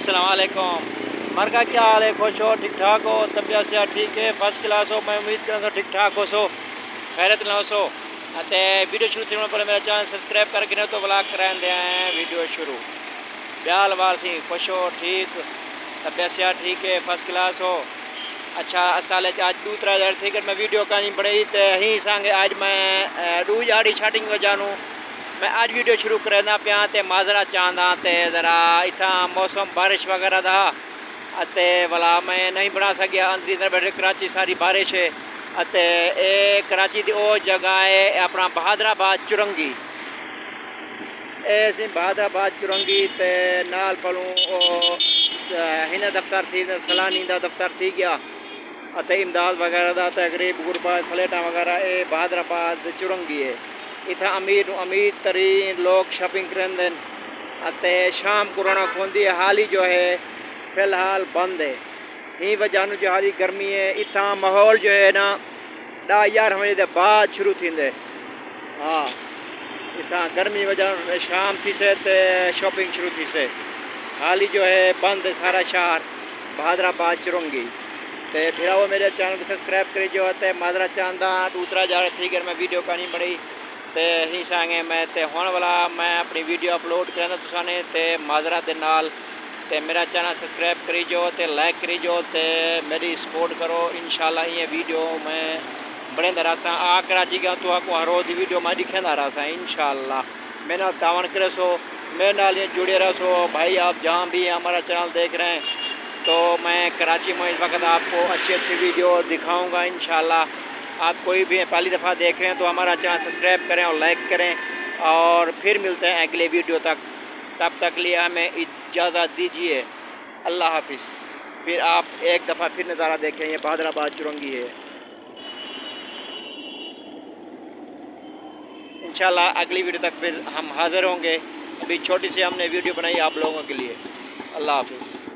अस्सलाम वालेकुम। मरका क्या हाल है? खुश हो, ठीक ठाक हो, तबीयत से ठीक है, फर्स्ट क्लास हो। मैं उम्मीद करूँ ठीक ठाक हो सो, खैरत ना हो सो। ते वीडियो शुरू थी पहले मेरा चैनल सब्सक्राइब करके न तो ब्लॉग कराए दे वीडियो शुरू। ब्याल वाल सी खुश हो, ठीक, तबीयत से ठीक है, फर्स्ट क्लास हो। अच्छा साल आज दूसरा हजार थी मैं वीडियो कहीं बड़ी तो ही संग आज मैं डू यारी स्टार्टिंग को जानूँ मैं आज वीडियो शुरू करना पाया तो माजरा चाहता तो ज़रा इतना मौसम बारिश वगैरह था अते वाला मैं नहीं बना सकिया अंदर बैठे कराची सारी बारिश है अते ए कराची की वो जगह है अपना बहादराबाद चुरंगी ऐसी बहादराबाद चुरंगी ते नाल पलूँ हिन दफ्तर थी सलानी का दफ्तर थी गया अते इमदाद वगैरह का तो गरीब गुरबा फ्लैटा वगैरह ये बहादराबाद चुरंगी है। इतना अमीर अमीर तरीन लोग शॉपिंग करेंगे अते शाम को रौनक होती है। हाल ही जो है फ़िलहाल बंद है ही वजह जो हाली गर्मी है। इतना माहौल जो है ना 10-11 बजे के बाद शुरू थींदे। हाँ इतना गर्मी वजह शाम थी से शॉपिंग शुरू थी से। हाल ही जो है बंद है सारा शहर बहादराबाद चुरंगी। तो फिर वो मेरे चैनल को सब्सक्राइब करी जो है माजरा चाहता दूसरा जा ठीक है मैं वीडियो का नहीं बड़ी तो ही संगे मैं तो होने वाला मैं अपनी वीडियो अपलोड करना तुसाने तो माजरा के नाल तो मेरा चैनल सब्सक्राइब करी जो तो लाइक करी जो तो मेरी सपोर्ट करो। इंशाल्लाह ये वीडियो मैं बड़े तरह से आ कराची गया तो आपको हर रोज़ वीडियो मैं दिखाता रहा था। इंशाल्लाह मेरे नाल तावन करे सो मेरे नाल ये जुड़े रहो सो भाई। आप जहाँ भी हमारा चैनल देख रहे हैं तो मैं कराची में इस वक्त आपको अच्छी अच्छी वीडियो दिखाऊंगा इंशाल्लाह। आप कोई भी पहली दफ़ा देख रहे हैं तो हमारा चैनल सब्सक्राइब करें और लाइक करें और फिर मिलते हैं अगले वीडियो तक। तब तक लिए हमें इजाज़त दीजिए। अल्लाह हाफिज़। फिर आप एक दफ़ा फिर नज़ारा देखें ये बहादराबाद चुरंगी है। इंशाल्लाह अगली वीडियो तक फिर हम हाज़िर होंगे। अभी छोटी सी हमने वीडियो बनाई आप लोगों के लिए। अल्लाह हाफिज़।